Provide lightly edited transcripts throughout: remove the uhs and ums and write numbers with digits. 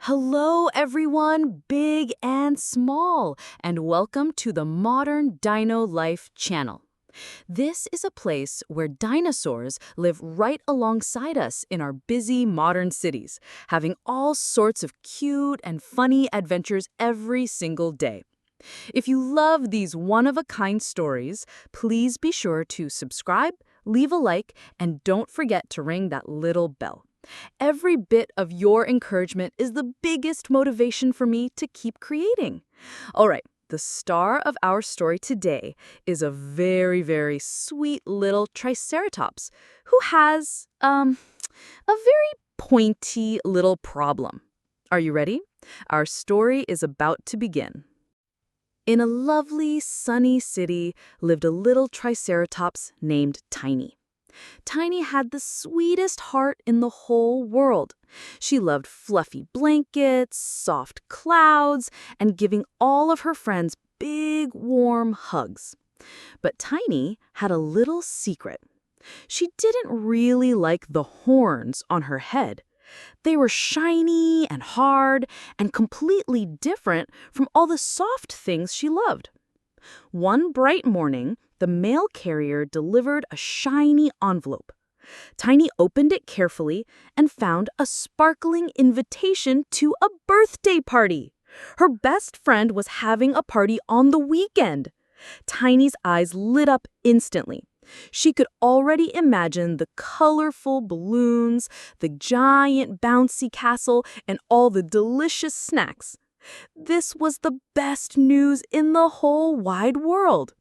Hello, everyone, big and small, and welcome to the Modern Dino Life channel. This is a place where dinosaurs live right alongside us in our busy modern cities, having all sorts of cute and funny adventures every single day. If you love these one-of-a-kind stories, please be sure to subscribe, leave a like, and don't forget to ring that little bell. Every bit of your encouragement is the biggest motivation for me to keep creating. All right, the star of our story today is a very sweet little Triceratops who has, a very pointy little problem. Are you ready? Our story is about to begin. In a lovely, sunny city lived a little Triceratops named Tiny. Tiny had the sweetest heart in the whole world. She loved fluffy blankets, soft clouds, and giving all of her friends big, warm hugs. But Tiny had a little secret. She didn't really like the horns on her head. They were shiny and hard and completely different from all the soft things she loved. One bright morning, the mail carrier delivered a shiny envelope. Tiny opened it carefully and found a sparkling invitation to a birthday party. Her best friend was having a party on the weekend. Tiny's eyes lit up instantly. She could already imagine the colorful balloons, the giant bouncy castle, and all the delicious snacks. This was the best news in the whole wide world.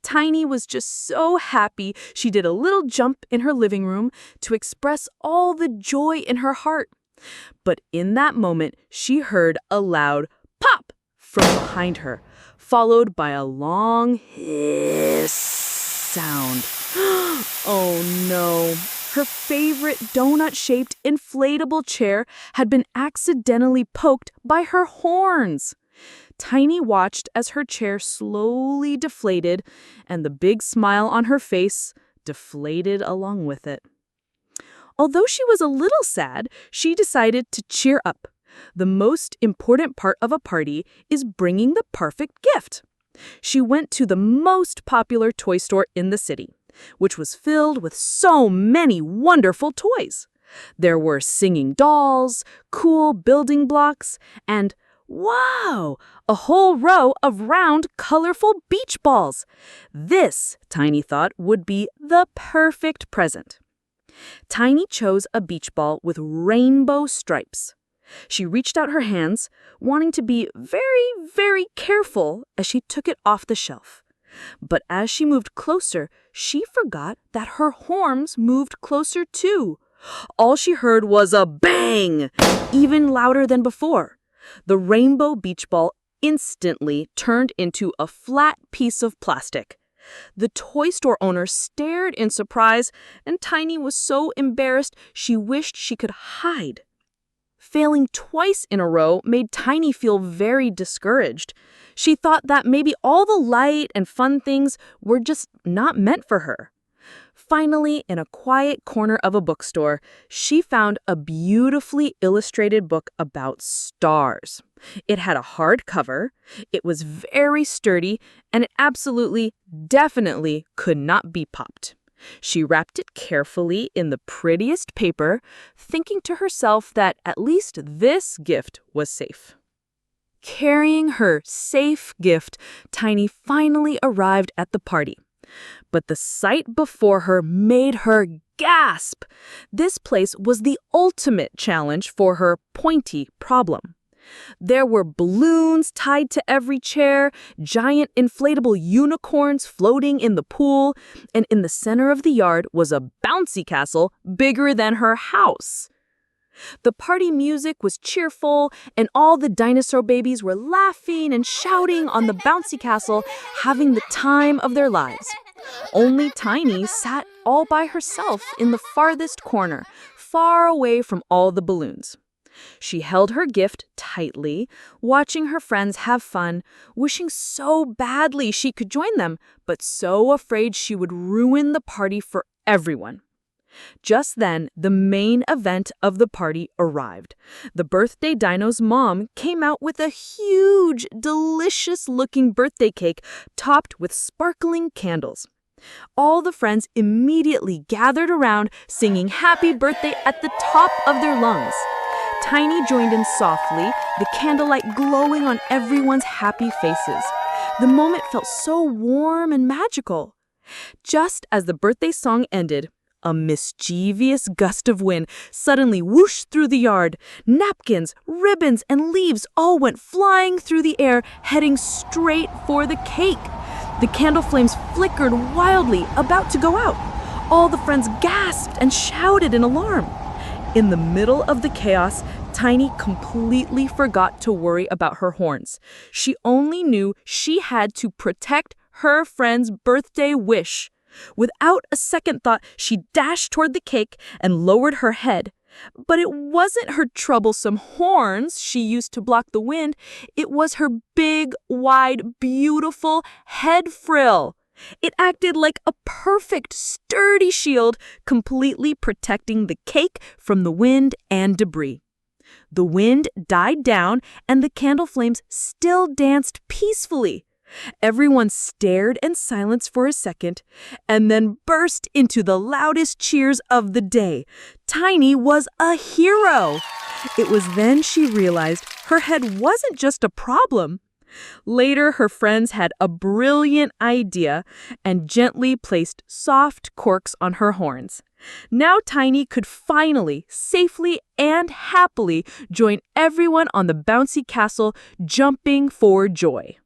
Tiny was just so happy she did a little jump in her living room to express all the joy in her heart. But in that moment, she heard a loud pop from behind her, followed by a long hiss sound. Oh no! Her favorite donut-shaped inflatable chair had been accidentally poked by her horns. Tiny watched as her chair slowly deflated, and the big smile on her face deflated along with it. Although she was a little sad, she decided to cheer up. The most important part of a party is bringing the perfect gift. She went to the most popular toy store in the city, which was filled with so many wonderful toys. There were singing dolls, cool building blocks, and wow! A whole row of round, colorful beach balls. This, Tiny thought, would be the perfect present. Tiny chose a beach ball with rainbow stripes. She reached out her hands, wanting to be very careful as she took it off the shelf. But as she moved closer, she forgot that her horns moved closer too. All she heard was a bang, even louder than before. The rainbow beach ball instantly turned into a flat piece of plastic. The toy store owner stared in surprise, and Tiny was so embarrassed she wished she could hide. Failing twice in a row made Tiny feel very discouraged. She thought that maybe all the light and fun things were just not meant for her. Finally, in a quiet corner of a bookstore, she found a beautifully illustrated book about stars. It had a hard cover, it was very sturdy, and it definitely could not be popped. She wrapped it carefully in the prettiest paper, thinking to herself that at least this gift was safe. Carrying her safe gift, Tiny finally arrived at the party. But the sight before her made her gasp. This place was the ultimate challenge for her Pointy problem. There were balloons tied to every chair, giant inflatable unicorns floating in the pool, and in the center of the yard was a bouncy castle bigger than her house. The party music was cheerful, and all the dinosaur babies were laughing and shouting on the bouncy castle, having the time of their lives. Only Tiny sat all by herself in the farthest corner, far away from all the balloons. She held her gift tightly, watching her friends have fun, wishing so badly she could join them, but so afraid she would ruin the party for everyone. Just then, the main event of the party arrived. The birthday dino's mom came out with a huge, delicious-looking birthday cake topped with sparkling candles. All the friends immediately gathered around, singing happy birthday at the top of their lungs. Tiny joined in softly, the candlelight glowing on everyone's happy faces. The moment felt so warm and magical. Just as the birthday song ended, a mischievous gust of wind suddenly whooshed through the yard. Napkins, ribbons, and leaves all went flying through the air, heading straight for the cake. The candle flames flickered wildly, about to go out. All the friends gasped and shouted in alarm. In the middle of the chaos, Tiny completely forgot to worry about her horns. She only knew she had to protect her friend's birthday wish. Without a second thought, she dashed toward the cake and lowered her head. But it wasn't her troublesome horns she used to block the wind. It was her big, wide, beautiful head frill. It acted like a perfect, sturdy shield, completely protecting the cake from the wind and debris. The wind died down, and the candle flames still danced peacefully. Everyone stared in silence for a second, and then burst into the loudest cheers of the day. Tiny was a hero! It was then she realized her head wasn't just a problem. Later, her friends had a brilliant idea and gently placed soft corks on her horns. Now Tiny could finally, safely, and happily join everyone on the bouncy castle, jumping for joy.